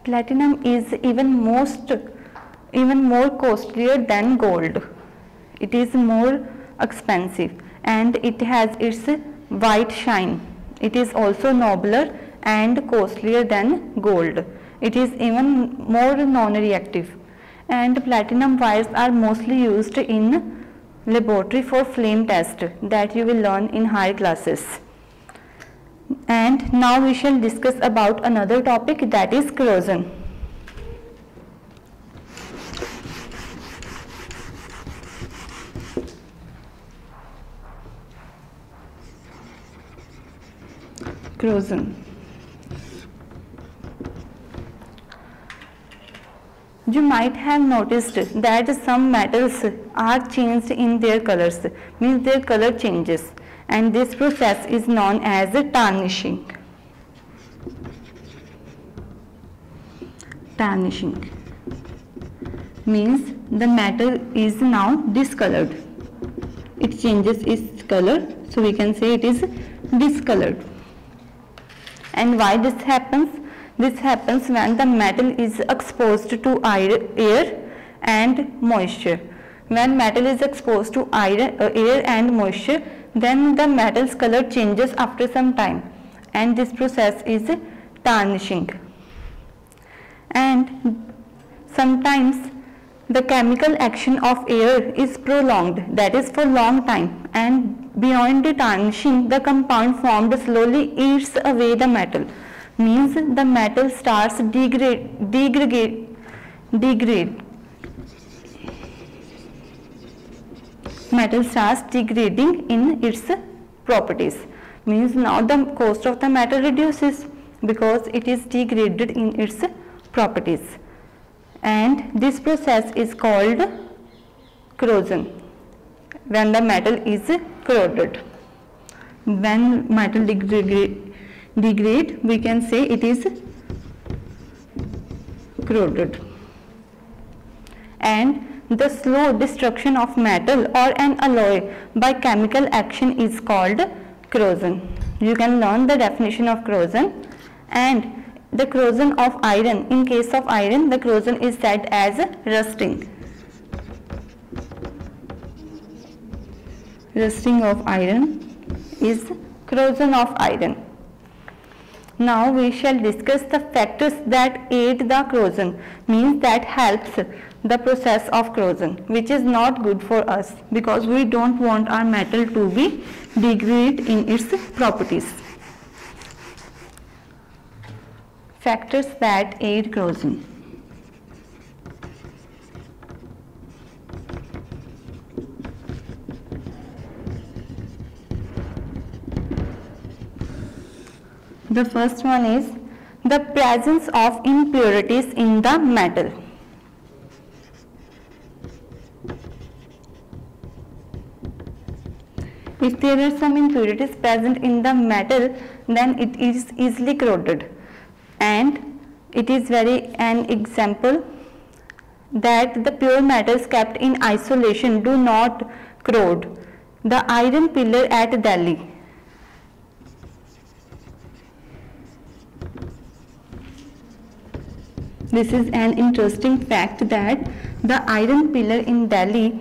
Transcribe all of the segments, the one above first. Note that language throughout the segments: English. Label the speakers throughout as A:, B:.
A: Platinum is even more costlier than gold. It is more expensive and it has its white shine. It is also nobler and costlier than gold. It is even more non-reactive. And platinum wires are mostly used in laboratory for flame test that you will learn in higher classes. And now we shall discuss about another topic, that is corrosion. Corrosion. You might have noticed that some metals are changed in their colors, means their color changes, and this process is known as tarnishing. Tarnishing means the metal is now discolored. It changes its color, so we can say it is discolored. And why this happens? This happens when the metal is exposed to air and moisture. When metal is exposed to air and moisture, then the metal's color changes after some time, and this process is tarnishing. And sometimes the chemical action of air is prolonged, that is for long time, and beyond the tarnishing, the compound formed slowly eats away the metal. Means the metal starts degrade. Metal starts degrading in its properties. Means now the cost of the metal reduces because it is degraded in its properties. And this process is called corrosion. When the metal is corroded. When metal degrade, we can say it is corroded. And the slow destruction of metal or an alloy by chemical action is called corrosion. You can learn the definition of corrosion. And the corrosion of iron, in case of iron, the corrosion is said as rusting. Rusting of iron is corrosion of iron. Now we shall discuss the factors that aid the corrosion, means that helps the process of corrosion, which is not good for us because we don't want our metal to be degraded in its properties. Factors that aid corrosion. The first one is the presence of impurities in the metal. If there are some impurities present in the metal, then it is easily corroded. And it is an example that the pure metals kept in isolation do not corrode. The iron pillar at Delhi. This is an interesting fact that the iron pillar in Delhi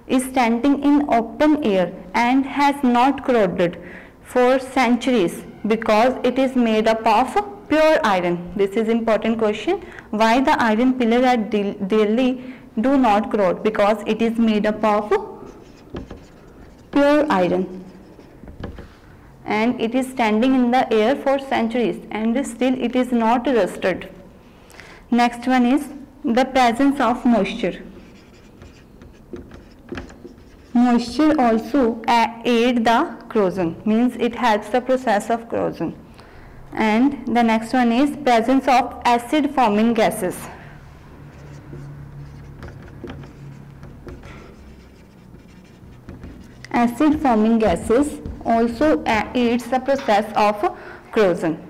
A: is standing in open air and has not corroded for centuries because it is made up of pure iron. This is important question. Why the iron pillar at Delhi do not corrode? Because it is made up of pure iron. And it is standing in the air for centuries and still it is not rusted. Next one is the presence of moisture. Moisture also aid the corrosion, means it helps the process of corrosion. And the next one is presence of acid forming gases. Acid forming gases also aids the process of corrosion.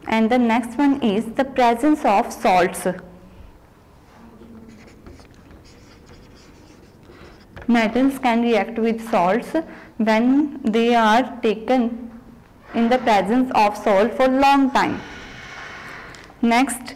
A: And the next one is the presence of salts. Metals can react with salts when they are taken in the presence of salt for long time. Next,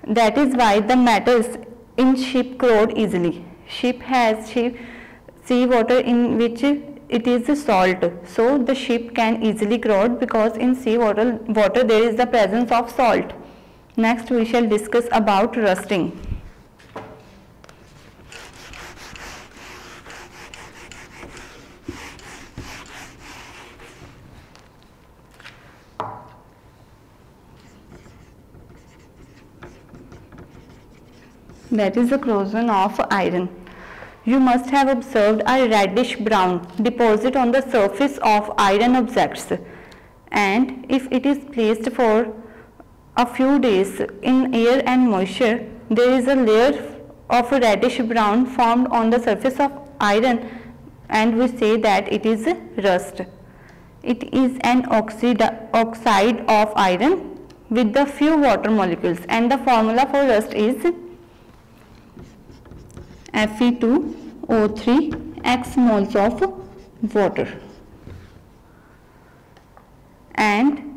A: That is why the metals in ship corrode easily. Ship has sea water in which it is salt, so the ship can easily corrode because in sea water there is the presence of salt. Next we shall discuss about rusting. That is the corrosion of iron. You must have observed a reddish brown deposit on the surface of iron objects, and if it is placed for a few days in air and moisture, there is a layer of reddish brown formed on the surface of iron, and we say that it is rust. It is an oxide of iron with the few water molecules, and the formula for rust is Fe2O3 x moles of water. And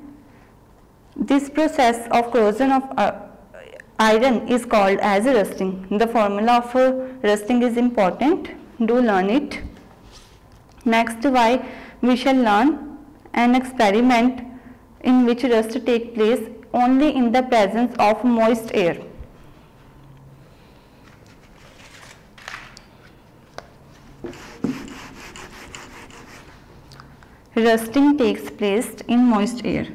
A: this process of corrosion of iron is called as rusting. The formula of rusting is important. Do learn it. Next, we shall learn an experiment in which rust takes place only in the presence of moist air. Rusting takes place in moist air.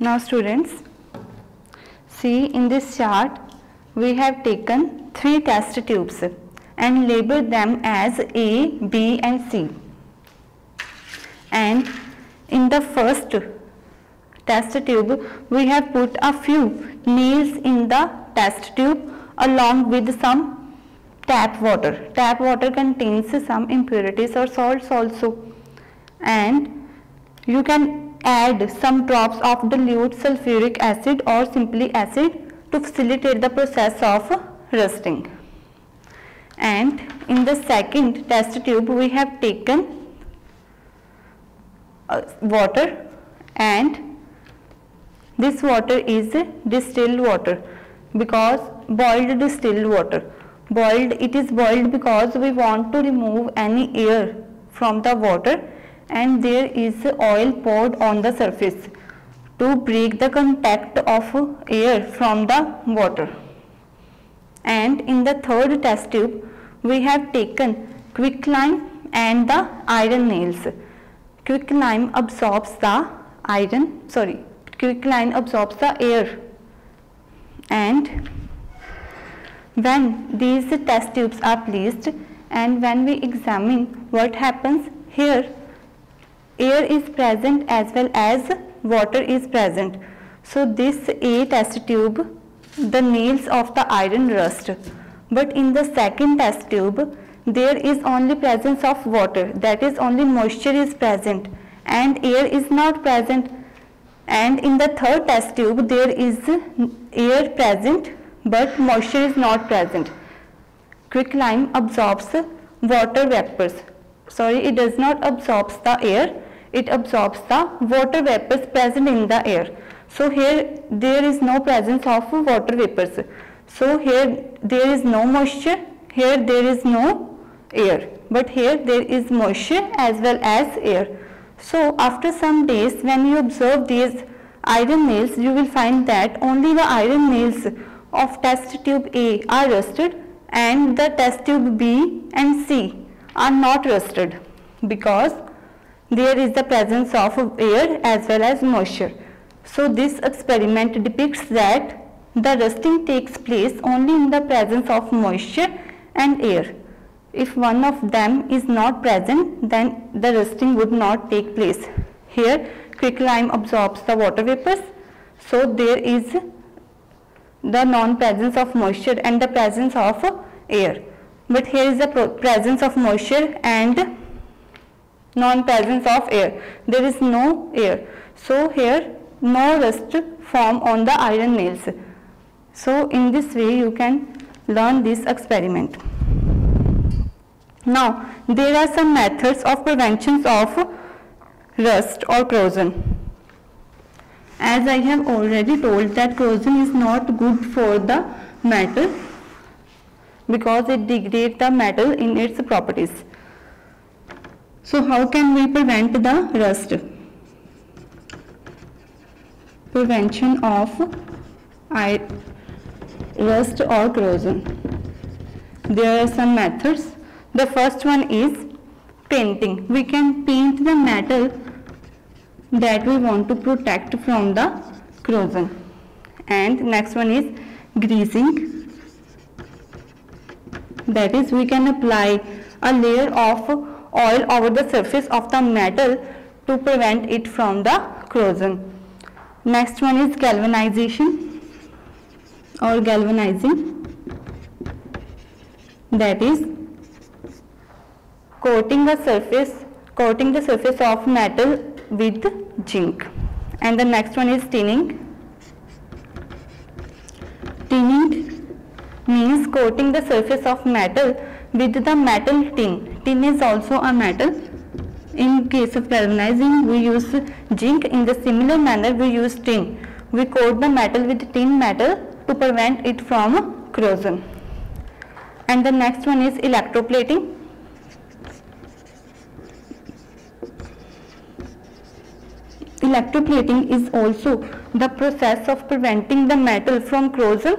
A: Now students, see, in this chart we have taken 3 test tubes and labeled them as A, B and C. And in the first test tube we have put a few nails in the test tube along with some tap water. Tap water contains some impurities or salts also, and you can add some drops of dilute sulfuric acid or simply acid to facilitate the process of rusting. And in the second test tube we have taken water, and this water is distilled water, because boiled distilled water. It is boiled because we want to remove any air from the water, and there is oil poured on the surface to break the contact of air from the water. And in the third test tube we have taken quicklime and the iron nails. Quicklime absorbs the air, and when these test tubes are placed and when we examine what happens, here air is present as well as water is present. So this A test tube, the nails of the iron rust, but in the second test tube there is only presence of water, that is only moisture is present and air is not present. And in the third test tube there is air present but moisture is not present. Quicklime absorbs water vapors. It does not absorb the air, it absorbs the water vapors present in the air. So here there is no presence of water vapors. So here there is no moisture, here there is no air, but here there is moisture as well as air. So after some days, when you observe these iron nails, you will find that only the iron nails of test tube A are rusted and the test tube B and C are not rusted, because there is the presence of air as well as moisture. So this experiment depicts that the rusting takes place only in the presence of moisture and air. If one of them is not present, then the rusting would not take place. Here quicklime absorbs the water vapors, so there is the non-presence of moisture and the presence of air. but here is the presence of moisture and non-presence of air. There is no air, so here no rust form on the iron nails. So in this way you can learn this experiment. Now there are some methods of prevention of rust or corrosion. As I have already told that corrosion is not good for the metal because it degrades the metal in its properties. So how can we prevent the rust? Prevention of rust or corrosion. There are some methods. The first one is painting. We can paint the metal that we want to protect from the corrosion. And next one is greasing. That is, we can apply a layer of oil over the surface of the metal to prevent it from the corrosion. Next one is galvanization or galvanizing. That is, coating the surface of metal with zinc. And the next one is tinning. Tinning means coating the surface of metal with the metal tin. Tin is also a metal. In case of galvanizing, we use zinc. In the similar manner, we use tin. We coat the metal with tin metal to prevent it from corrosion. And the next one is electroplating. Electroplating is also the process of preventing the metal from corrosion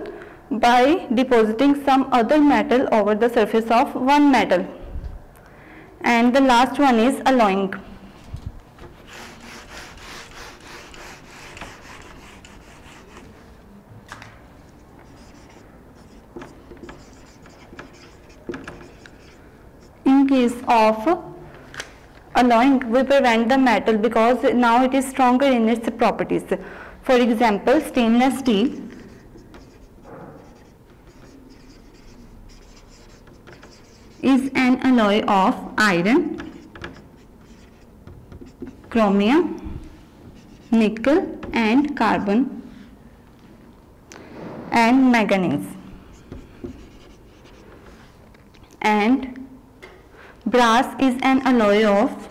A: by depositing some other metal over the surface of one metal. And the last one is alloying. In case of alloying, we prevent the metal because now it is stronger in its properties. For example, stainless steel is an alloy of iron, chromium, nickel and carbon and manganese. And brass is an alloy of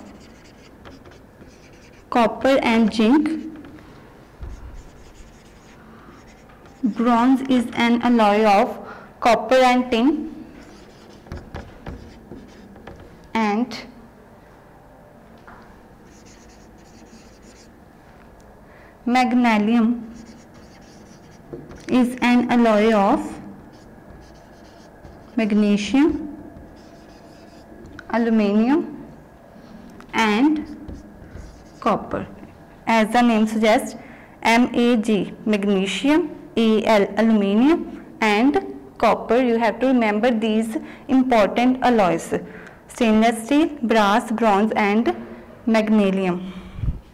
A: copper and zinc. Bronze is an alloy of copper and tin. And magnesium is an alloy of magnesium, aluminium and copper. As the name suggests, Mag, magnesium, Al, aluminium and copper. You have to remember these important alloys: stainless steel, brass, bronze and magnesium.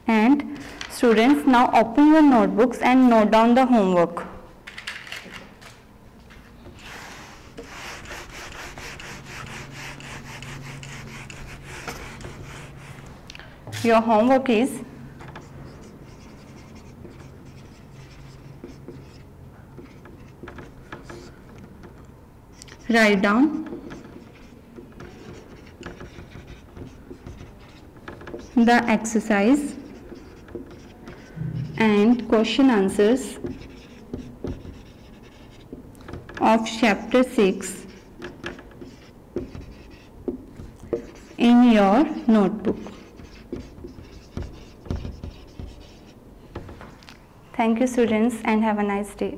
A: And students, now open your notebooks and note down the homework. Your homework is write down the exercise and question answers of chapter 6 in your notebook. Thank you students and have a nice day.